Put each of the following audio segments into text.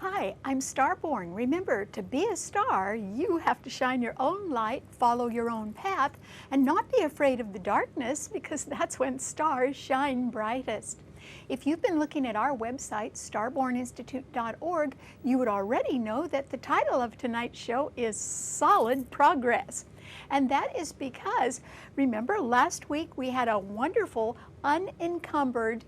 Hi, I'm Starborn. Remember, to be a star, you have to shine your own light, follow your own path, and not be afraid of the darkness, because that's when stars shine brightest. If you've been looking at our website, starborninstitute.org, you would already know that the title of tonight's show is Solid Progress. And that is because, remember, last week we had a wonderful, unencumbered,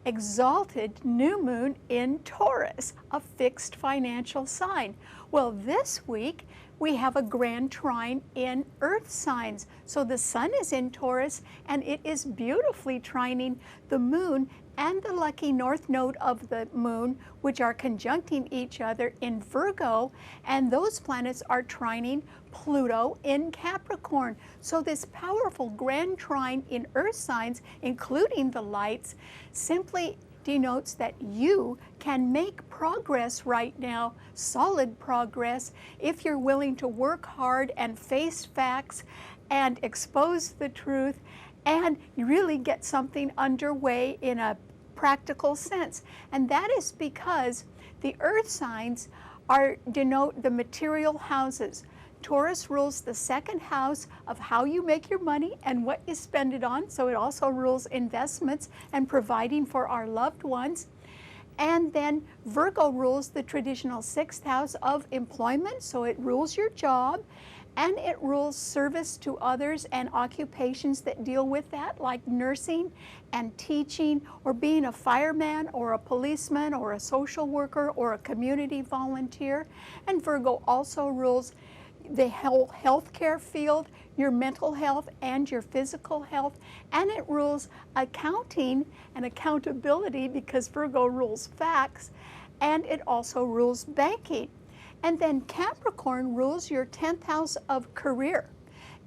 exalted new moon in Taurus, a fixed financial sign. Well, this week we have a grand trine in earth signs. So the sun is in Taurus and it is beautifully trining the moon and the lucky north node of the moon, which are conjuncting each other in Virgo, and those planets are trining Pluto in Capricorn. So this powerful grand trine in earth signs, including the lights, simply denotes that you can make progress right now, solid progress, if you're willing to work hard and face facts and expose the truth and really get something underway in a practical sense. And that is because the earth signs denote the material houses. Taurus rules the second house of how you make your money and what you spend it on, so it also rules investments and providing for our loved ones. And then Virgo rules the traditional sixth house of employment, so it rules your job, and it rules service to others and occupations that deal with that, like nursing and teaching, or being a fireman or a policeman or a social worker or a community volunteer. And Virgo also rules the healthcare field, your mental health and your physical health, and it rules accounting and accountability because Virgo rules facts, and it also rules banking. And then Capricorn rules your 10th house of career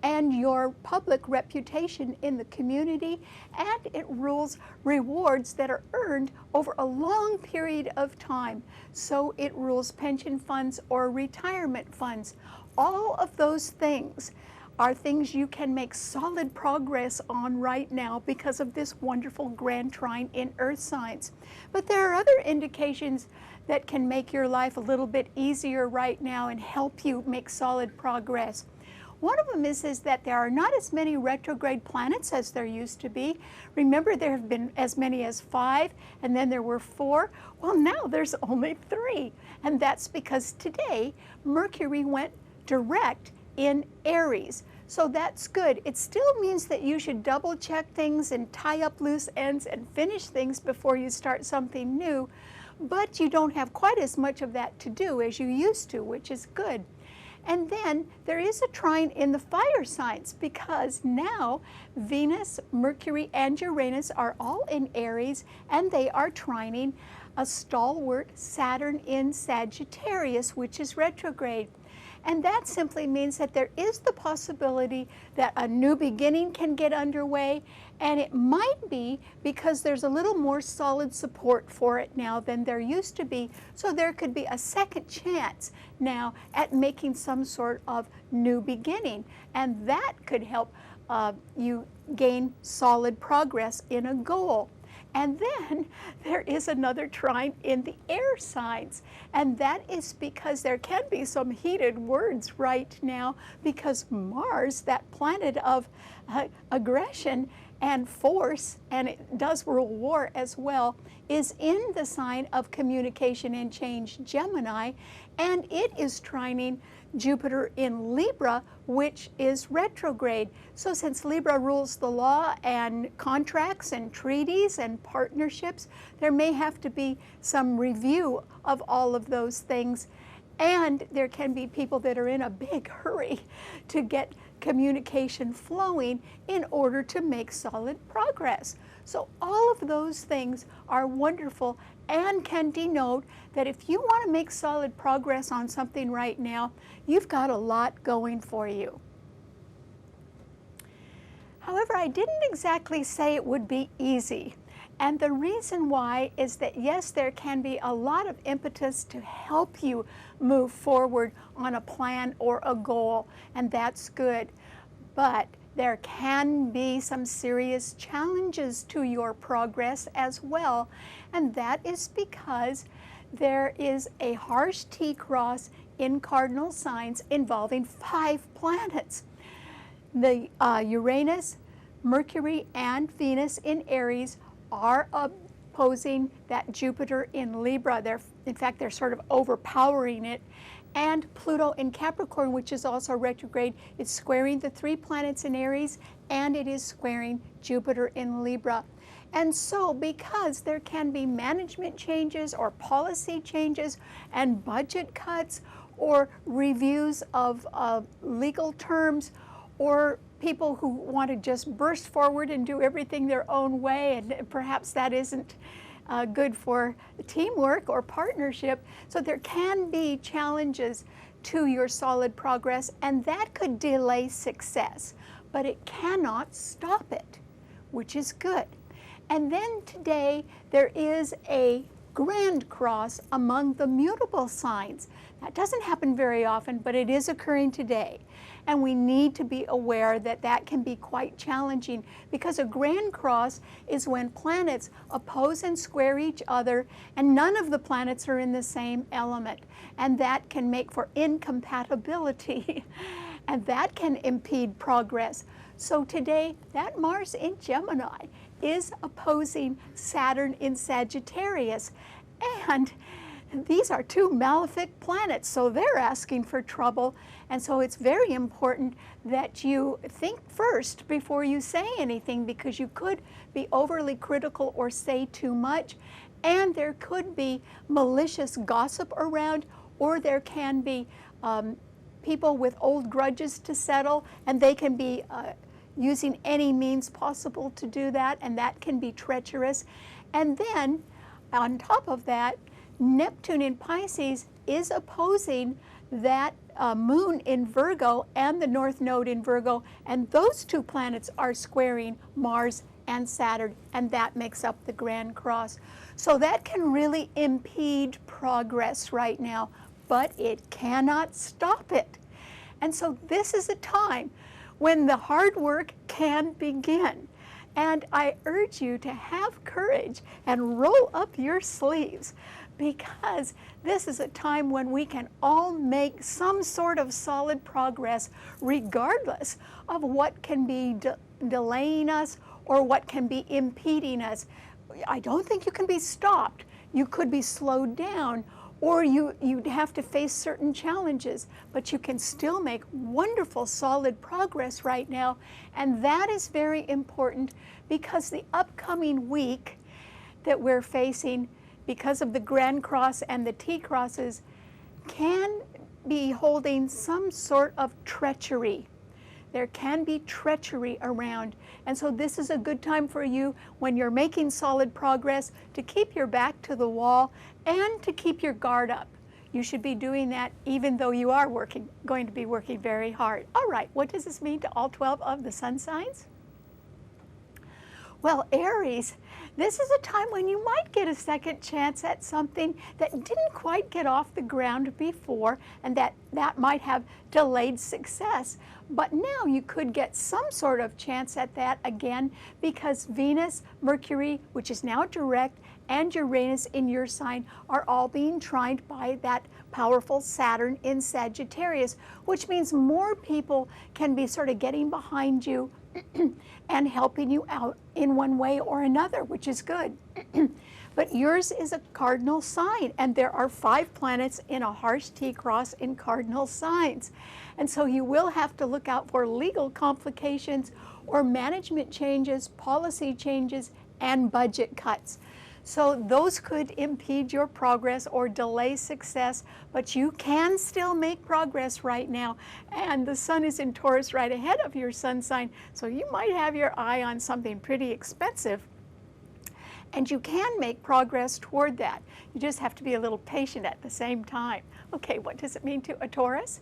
and your public reputation in the community, and it rules rewards that are earned over a long period of time. So it rules pension funds or retirement funds. All of those things are things you can make solid progress on right now because of this wonderful grand trine in earth signs. But there are other indications that can make your life a little bit easier right now and help you make solid progress. One of them is that there are not as many retrograde planets as there used to be. Remember, there have been as many as 5, and then there were 4. Well, now there's only 3, and that's because today Mercury went direct in Aries. So that's good. It still means that you should double check things and tie up loose ends and finish things before you start something new, but you don't have quite as much of that to do as you used to, which is good. And then there is a trine in the fire signs because now Venus, Mercury, and Uranus are all in Aries, and they are trining a stalwart Saturn in Sagittarius, which is retrograde. And that simply means that there is the possibility that a new beginning can get underway, and it might be because there's a little more solid support for it now than there used to be. So there could be a second chance now at making some sort of new beginning, and that could help you gain solid progress in a goal. And then there is another trine in the air signs, and that is because there can be some heated words right now because Mars, that planet of aggression and force, and it does rule war as well, is in the sign of communication and change, Gemini, and it is trining Jupiter in Libra, which is retrograde. So since Libra rules the law and contracts and treaties and partnerships, there may have to be some review of all of those things. And there can be people that are in a big hurry to get communication flowing in order to make solid progress. So all of those things are wonderful and can denote that if you want to make solid progress on something right now, you've got a lot going for you. However, I didn't exactly say it would be easy. And the reason why is that, yes, there can be a lot of impetus to help you move forward on a plan or a goal, and that's good. But there can be some serious challenges to your progress as well, and that is because there is a harsh T-cross in cardinal signs involving 5 planets. The Uranus, Mercury, and Venus in Aries are opposing that Jupiter in Libra. In fact, they're sort of overpowering it. And Pluto in Capricorn, which is also retrograde, is squaring the 3 planets in Aries, and it is squaring Jupiter in Libra. And so, because there can be management changes or policy changes and budget cuts or reviews of legal terms, or people who want to just burst forward and do everything their own way, and perhaps that isn't good for teamwork or partnership. So there can be challenges to your solid progress, and that could delay success, but it cannot stop it, which is good. And then today there is a grand cross among the mutable signs. That doesn't happen very often, but it is occurring today. And we need to be aware that that can be quite challenging, because a grand cross is when planets oppose and square each other and none of the planets are in the same element. And that can make for incompatibility and that can impede progress. So today, that Mars in Gemini is opposing Saturn in Sagittarius. And these are 2 malefic planets, so they're asking for trouble. And so it's very important that you think first before you say anything, because you could be overly critical or say too much. And there could be malicious gossip around, or there can be people with old grudges to settle, and they can be using any means possible to do that, and that can be treacherous. And then, on top of that, Neptune in Pisces is opposing that moon in Virgo and the North Node in Virgo, and those 2 planets are squaring Mars and Saturn, and that makes up the Grand Cross. So that can really impede progress right now, but it cannot stop it. And so this is a time when the hard work can begin. And I urge you to have courage and roll up your sleeves, because this is a time when we can all make some sort of solid progress, regardless of what can be delaying us or what can be impeding us. I don't think you can be stopped. You could be slowed down, or you'd have to face certain challenges, but you can still make wonderful, solid progress right now. And that is very important, because the upcoming week that we're facing, because of the Grand Cross and the T-crosses, can be holding some sort of treachery. There can be treachery around. And so this is a good time for you, when you're making solid progress, to keep your back to the wall and to keep your guard up. You should be doing that even though you are going to be working very hard. All right, what does this mean to all 12 of the sun signs? Well, Aries, this is a time when you might get a second chance at something that didn't quite get off the ground before, and that might have delayed success. But now you could get some sort of chance at that again, because Venus, Mercury, which is now direct, and Uranus in your sign are all being trined by that powerful Saturn in Sagittarius, which means more people can be sort of getting behind you and helping you out in one way or another, which is good. But yours is a cardinal sign, and there are 5 planets in a harsh T-cross in cardinal signs. And so you will have to look out for legal complications or management changes, policy changes, and budget cuts. So those could impede your progress or delay success, but you can still make progress right now. And the sun is in Taurus right ahead of your sun sign, so you might have your eye on something pretty expensive. And you can make progress toward that. You just have to be a little patient at the same time. Okay, what does it mean to a Taurus?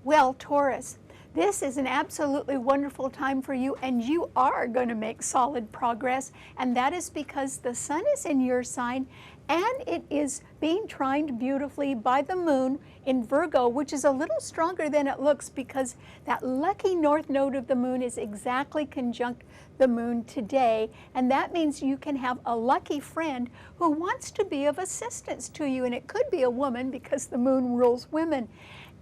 Well, Taurus, This is an absolutely wonderful time for you, and you are going to make solid progress, and that is because the sun is in your sign, and it is being trined beautifully by the moon in Virgo, which is a little stronger than it looks because that lucky north node of the moon is exactly conjunct the moon today, and that means you can have a lucky friend who wants to be of assistance to you, and it could be a woman because the moon rules women.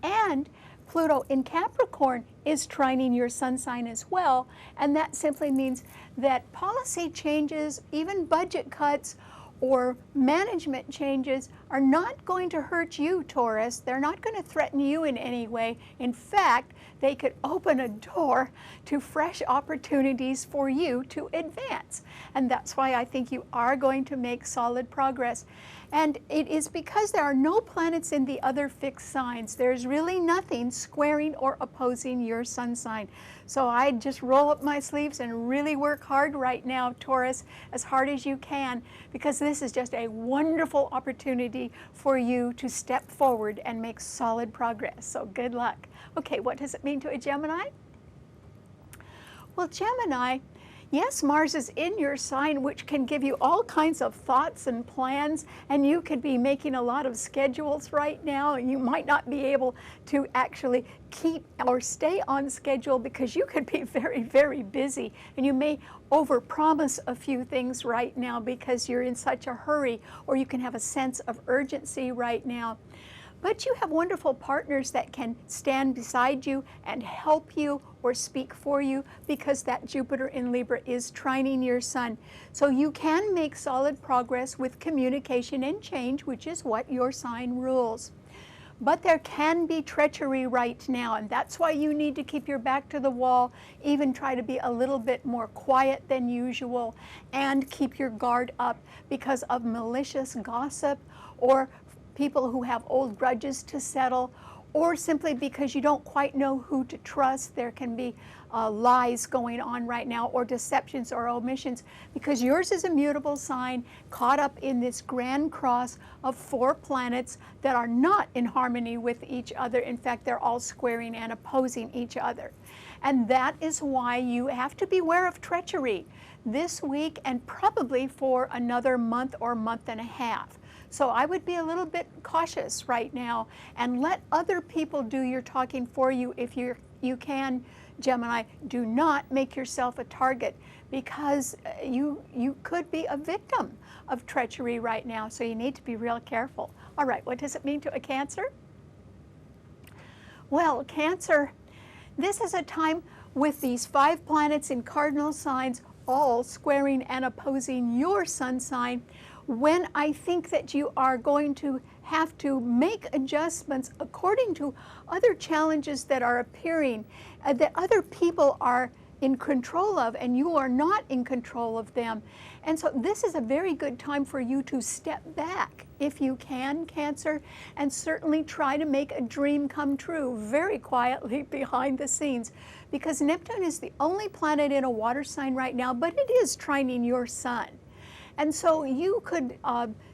And Pluto in Capricorn is trining your sun sign as well, and that simply means that policy changes, even budget cuts or management changes, are not going to hurt you, Taurus. They're not going to threaten you in any way. In fact, they could open a door to fresh opportunities for you to advance. And that's why I think you are going to make solid progress. And it is because there are no planets in the other fixed signs. There's really nothing squaring or opposing your sun sign. So I just roll up my sleeves and really work hard right now, Taurus, as hard as you can, because this is just a wonderful opportunity for you to step forward and make solid progress. So good luck. Okay, what does it mean to a Gemini? Well, Gemini, yes, Mars is in your sign, which can give you all kinds of thoughts and plans, and you could be making a lot of schedules right now, and you might not be able to actually keep or stay on schedule because you could be very, very busy, and you may overpromise a few things right now because you're in such a hurry, or you can have a sense of urgency right now. But you have wonderful partners that can stand beside you and help you or speak for you because that Jupiter in Libra is trining your sun. So you can make solid progress with communication and change, which is what your sign rules. But there can be treachery right now, and that's why you need to keep your back to the wall, even try to be a little bit more quiet than usual, and keep your guard up because of malicious gossip or people who have old grudges to settle, or simply because you don't quite know who to trust. There can be lies going on right now, or deceptions or omissions, because yours is a mutable sign caught up in this grand cross of 4 planets that are not in harmony with each other. In fact, they're all squaring and opposing each other. And that is why you have to beware of treachery this week and probably for another month or month and a half. So I would be a little bit cautious right now and let other people do your talking for you if you can, Gemini. Do not make yourself a target because you could be a victim of treachery right now, so you need to be real careful. All right, what does it mean to a Cancer? Well, Cancer, this is a time with these 5 planets in cardinal signs all squaring and opposing your sun sign, when I think that you are going to have to make adjustments according to other challenges that are appearing, that other people are in control of, and you are not in control of them. And so this is a very good time for you to step back, if you can, Cancer, and certainly try to make a dream come true very quietly behind the scenes, because Neptune is the only planet in a water sign right now, but it is trining your sun. And so you could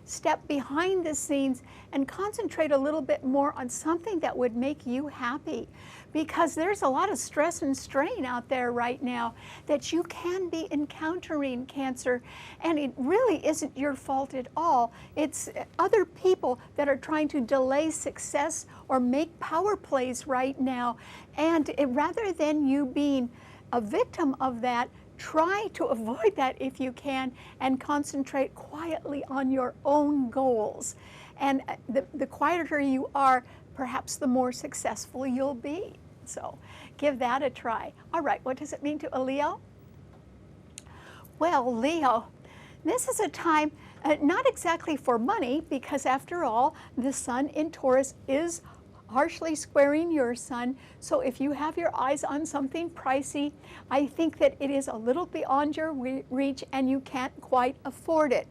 step behind the scenes and concentrate a little bit more on something that would make you happy, because there's a lot of stress and strain out there right now that you can be encountering, Cancer, and it really isn't your fault at all. It's other people that are trying to delay success or make power plays right now, and rather than you being a victim of that, try to avoid that if you can and concentrate quietly on your own goals. And the quieter you are, perhaps the more successful you'll be. So give that a try. All right, what does it mean to a Leo? Well, Leo, this is a time not exactly for money, because after all, the sun in Taurus is harshly squaring your sun. So if you have your eyes on something pricey, I think that it is a little beyond your reach and you can't quite afford it.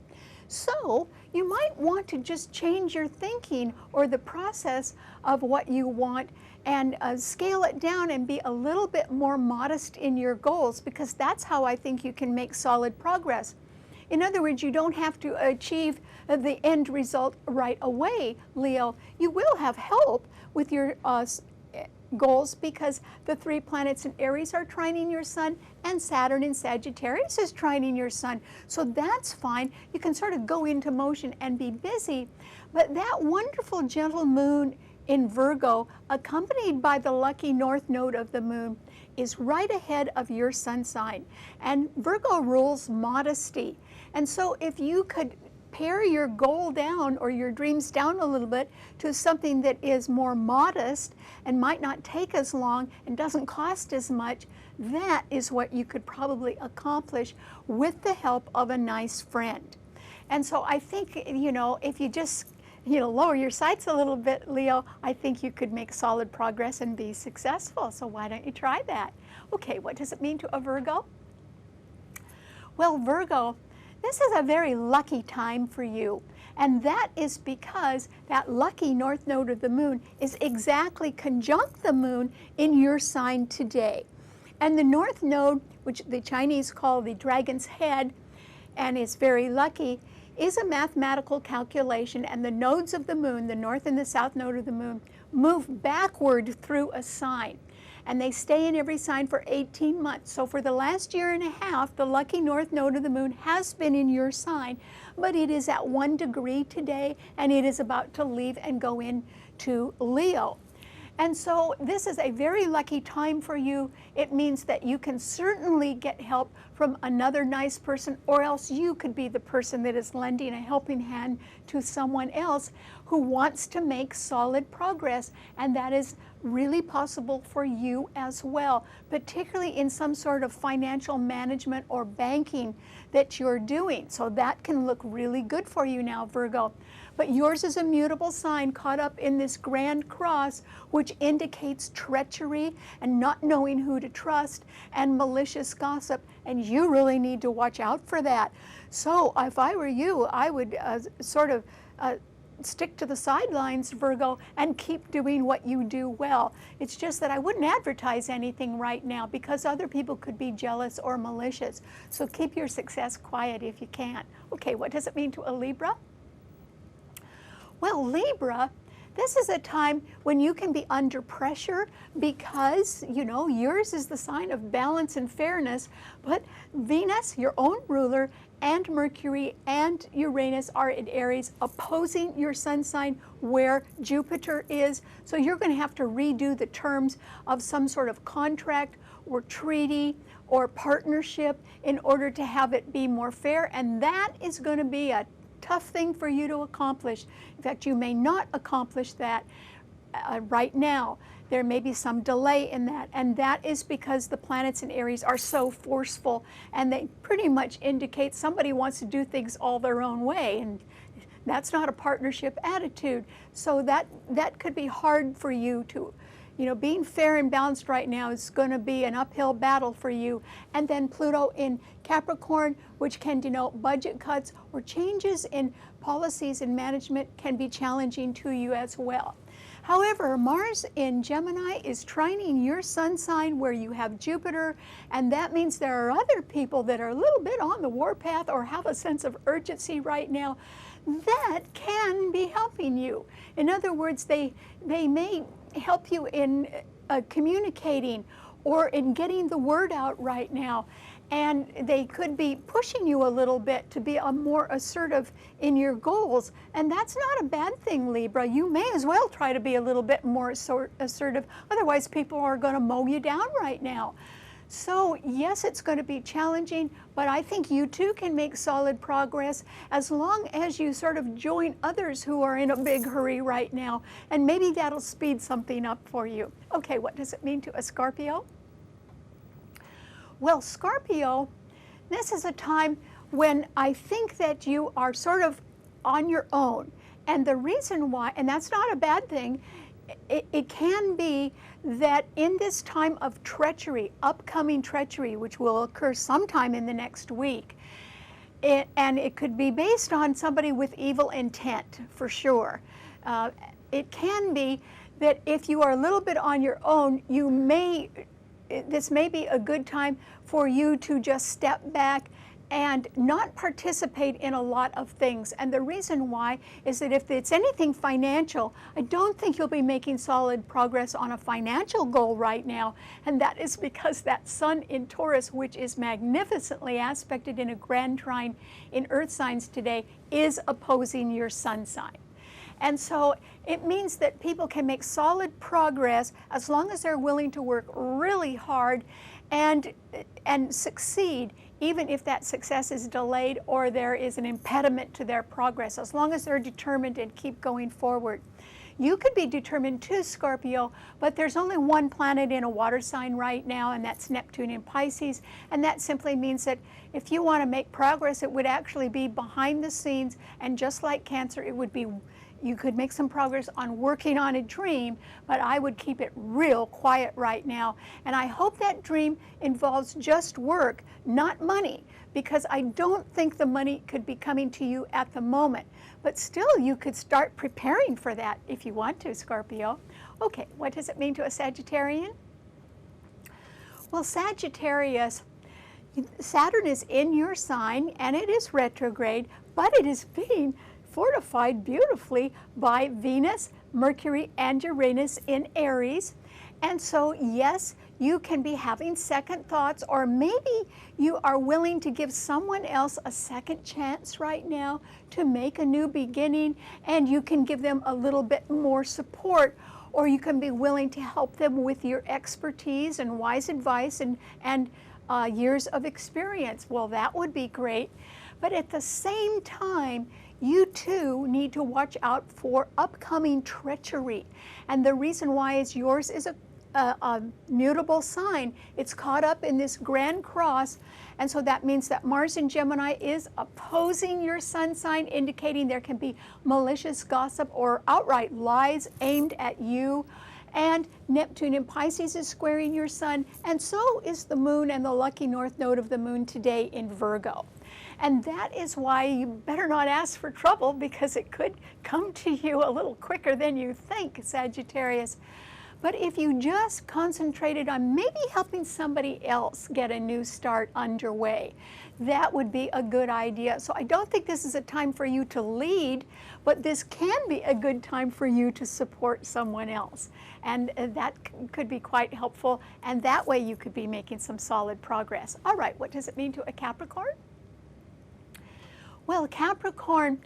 So you might want to just change your thinking or the process of what you want and scale it down and be a little bit more modest in your goals, because that's how I think you can make solid progress. In other words, you don't have to achieve the end result right away, Leo. You will have help with your goals because the 3 planets in Aries are trining your sun, and Saturn in Sagittarius is trining your sun. So that's fine. You can sort of go into motion and be busy. But that wonderful gentle moon in Virgo, accompanied by the lucky north node of the moon, is right ahead of your sun sign. And Virgo rules modesty. And so if you could pare your goal down or your dreams down a little bit to something that is more modest and might not take as long and doesn't cost as much, that is what you could probably accomplish with the help of a nice friend. And so I think, you know, if you just, you know, lower your sights a little bit, Leo, I think you could make solid progress and be successful. So why don't you try that? Okay, what does it mean to a Virgo? Well, Virgo, this is a very lucky time for you, and that is because that lucky north node of the moon is exactly conjunct the moon in your sign today. And the north node, which the Chinese call the dragon's head, and is very lucky, is a mathematical calculation, and the nodes of the moon, the north and the south node of the moon, move backward through a sign. And they stay in every sign for 18 months. So for the last year and a half, the lucky north node of the moon has been in your sign, but it is at 1 degree today, and it is about to leave and go into Leo. And so this is a very lucky time for you. It means that you can certainly get help from another nice person, or else you could be the person that is lending a helping hand to someone else who wants to make solid progress. And that is really possible for you as well, particularly in some sort of financial management or banking that you're doing. So that can look really good for you now, Virgo. But yours is a mutable sign caught up in this grand cross, which indicates treachery and not knowing who to trust and malicious gossip. And you really need to watch out for that. So if I were you, I would stick to the sidelines, Virgo, and keep doing what you do well. It's just that I wouldn't advertise anything right now because other people could be jealous or malicious. So keep your success quiet if you can. Okay, what does it mean to a Libra? Well, Libra, this is a time when you can be under pressure because, you know, yours is the sign of balance and fairness, but Venus, your own ruler, and Mercury and Uranus are in Aries, opposing your sun sign where Jupiter is. So you're going to have to redo the terms of some sort of contract or treaty or partnership in order to have it be more fair, and that is going to be a tough thing for you to accomplish. In fact, you may not accomplish that right now. There may be some delay in that, and that is because the planets in Aries are so forceful, and they pretty much indicate somebody wants to do things all their own way, and that's not a partnership attitude. So that could be hard for you to, you know, being fair and balanced right now is going to be an uphill battle for you. And then Pluto in Capricorn, which can denote budget cuts or changes in policies and management, can be challenging to you as well. However, Mars in Gemini is trining your sun sign where you have Jupiter, and that means there are other people that are a little bit on the warpath or have a sense of urgency right now that can be helping you. In other words, they may help you in communicating or in getting the word out right now. And they could be pushing you a little bit to be more assertive in your goals. And that's not a bad thing, Libra. You may as well try to be a little bit more assertive. Otherwise, people are going to mow you down right now. So yes, it's going to be challenging, but I think you too can make solid progress as long as you sort of join others who are in a big hurry right now. And maybe that'll speed something up for you. Okay, what does it mean to a Scorpio? Well, Scorpio, this is a time when I think that you are sort of on your own. And the reason why, and that's not a bad thing, it can be that in this time of treachery, upcoming treachery, which will occur sometime in the next week, and it could be based on somebody with evil intent, for sure. It can be that if you are a little bit on your own, this may be a good time for you to just step back and not participate in a lot of things. And the reason why is that if it's anything financial, I don't think you'll be making solid progress on a financial goal right now. And that is because that Sun in Taurus, which is magnificently aspected in a grand trine in earth signs today, is opposing your sun sign. And so it means that people can make solid progress as long as they're willing to work really hard and succeed, even if that success is delayed or there is an impediment to their progress, as long as they're determined and keep going forward. You could be determined too, Scorpio, but there's only one planet in a water sign right now, and that's Neptune in Pisces. And that simply means that if you want to make progress, it would actually be behind the scenes. And just like Cancer, it would be, you could make some progress on working on a dream, but I would keep it real quiet right now. And I hope that dream involves just work, not money, because I don't think the money could be coming to you at the moment. But still, you could start preparing for that if you want to, Scorpio. Okay, what does it mean to a Sagittarian? Well, Sagittarius, Saturn is in your sign and it is retrograde, but it is being fortified beautifully by Venus, Mercury, and Uranus in Aries. And so, yes, you can be having second thoughts, or maybe you are willing to give someone else a second chance right now to make a new beginning, and you can give them a little bit more support, or you can be willing to help them with your expertise and wise advice and years of experience. Well, that would be great. But at the same time, you too need to watch out for upcoming treachery. And the reason why is yours is a mutable sign. It's caught up in this grand cross, and so that means that Mars in Gemini is opposing your sun sign, indicating there can be malicious gossip or outright lies aimed at you. And Neptune in Pisces is squaring your sun, and so is the moon and the lucky north node of the moon today in Virgo. And that is why you better not ask for trouble, because it could come to you a little quicker than you think, Sagittarius. But if you just concentrated on maybe helping somebody else get a new start underway, that would be a good idea. So I don't think this is a time for you to lead, but this can be a good time for you to support someone else. And that could be quite helpful. And that way you could be making some solid progress. All right, what does it mean to a Capricorn? Well, Capricorn,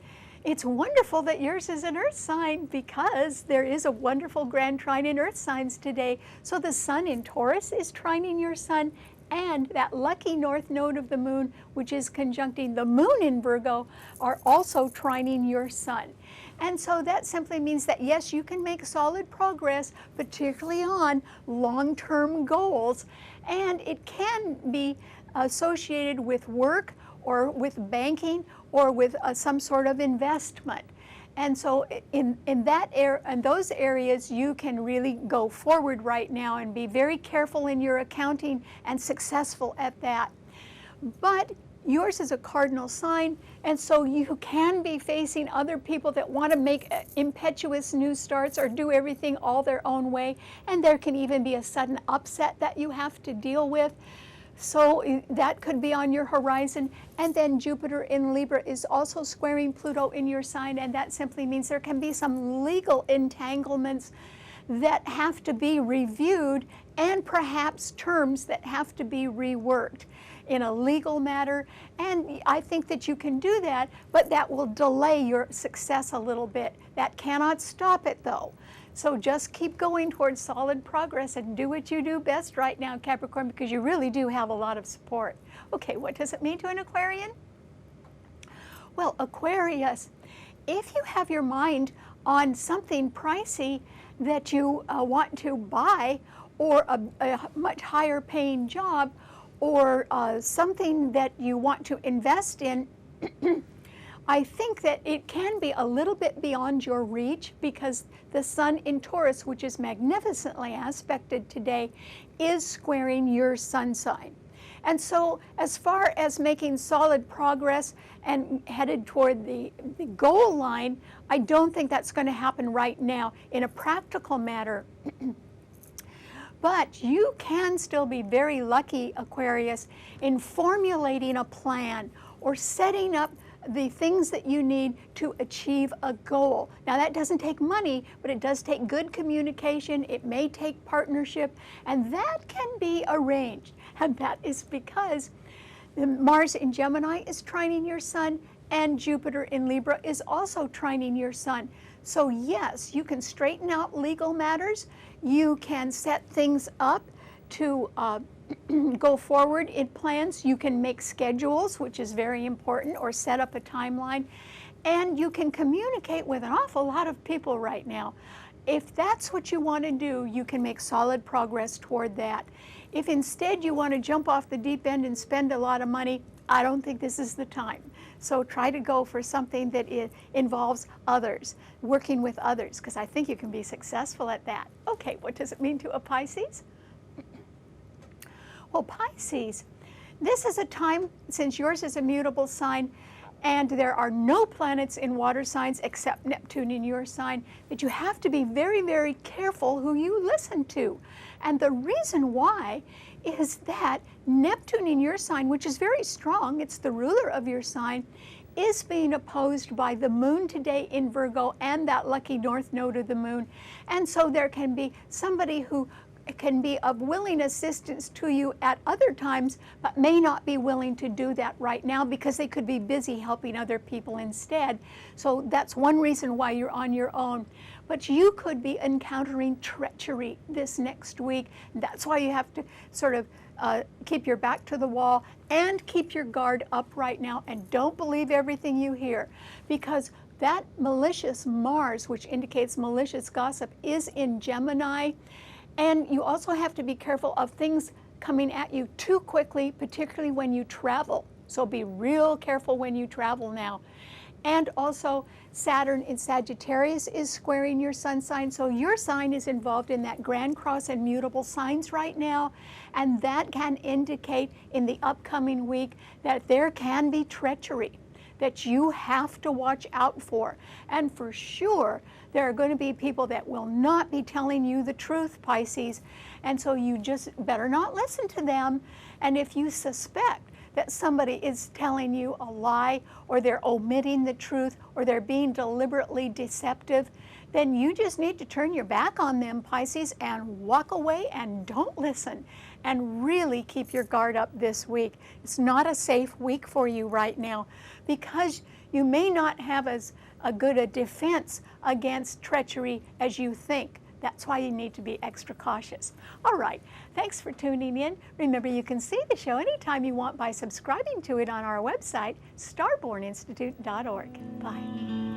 it's wonderful that yours is an earth sign, because there is a wonderful grand trine in earth signs today. So the sun in Taurus is trining your sun, and that lucky north node of the moon, which is conjuncting the moon in Virgo, are also trining your sun. And so that simply means that, yes, you can make solid progress, particularly on long-term goals, and it can be associated with work or with banking or with some sort of investment. And so in those areas, you can really go forward right now and be very careful in your accounting and successful at that. But yours is a cardinal sign, and so you can be facing other people that want to make impetuous new starts or do everything all their own way, and there can even be a sudden upset that you have to deal with. So that could be on your horizon. And then Jupiter in Libra is also squaring Pluto in your sign, and that simply means there can be some legal entanglements that have to be reviewed, and perhaps terms that have to be reworked in a legal matter. And I think that you can do that, but that will delay your success a little bit. That cannot stop it, though. So just keep going towards solid progress and do what you do best right now, Capricorn, because you really do have a lot of support. Okay, what does it mean to an Aquarian? Well, Aquarius, if you have your mind on something pricey that you want to buy, or a much higher paying job, or something that you want to invest in, I think that it can be a little bit beyond your reach, because the sun in Taurus, which is magnificently aspected today, is squaring your sun sign. And so as far as making solid progress and headed toward the goal line, I don't think that's going to happen right now in a practical matter. But you can still be very lucky, Aquarius, in formulating a plan or setting up the things that you need to achieve a goal. Now that doesn't take money, but it does take good communication. It may take partnership, and that can be arranged. And that is because Mars in Gemini is trining your sun, and Jupiter in Libra is also trining your sun. So yes, you can straighten out legal matters. You can set things up to go forward in plans. You can make schedules, which is very important, or set up a timeline. And you can communicate with an awful lot of people right now. If that's what you want to do, you can make solid progress toward that. If instead you want to jump off the deep end and spend a lot of money, I don't think this is the time. So try to go for something that involves others, working with others, because I think you can be successful at that. Okay, what does it mean to a Pisces? Well, Pisces, this is a time, since yours is a mutable sign, and there are no planets in water signs except Neptune in your sign, that you have to be very, very careful who you listen to. And the reason why is that Neptune in your sign, which is very strong, it's the ruler of your sign, is being opposed by the moon today in Virgo and that lucky north node of the moon. And so there can be somebody who can be of willing assistance to you at other times, but may not be willing to do that right now because they could be busy helping other people instead. So that's one reason why you're on your own. But you could be encountering treachery this next week. That's why you have to sort of keep your back to the wall and keep your guard up right now, and don't believe everything you hear, because that malicious Mars, which indicates malicious gossip, is in Gemini. And you also have to be careful of things coming at you too quickly, particularly when you travel. So be real careful when you travel now. And also Saturn in Sagittarius is squaring your sun sign. So your sign is involved in that Grand Cross and mutable signs right now. And that can indicate in the upcoming week that there can be treachery that you have to watch out for. And for sure, there are going to be people that will not be telling you the truth, Pisces. And so you just better not listen to them. And if you suspect that somebody is telling you a lie, or they're omitting the truth, or they're being deliberately deceptive, then you just need to turn your back on them, Pisces, and walk away and don't listen. And really keep your guard up this week. It's not a safe week for you right now, because you may not have as good a defense against treachery as you think. That's why you need to be extra cautious. All right, thanks for tuning in. Remember, you can see the show anytime you want by subscribing to it on our website, starborninstitute.org. Bye.